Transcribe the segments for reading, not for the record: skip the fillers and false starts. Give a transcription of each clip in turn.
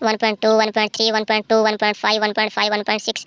1.2 1.3 1.2 1.5 1.5 1.6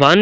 1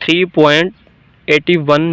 3.81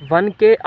1K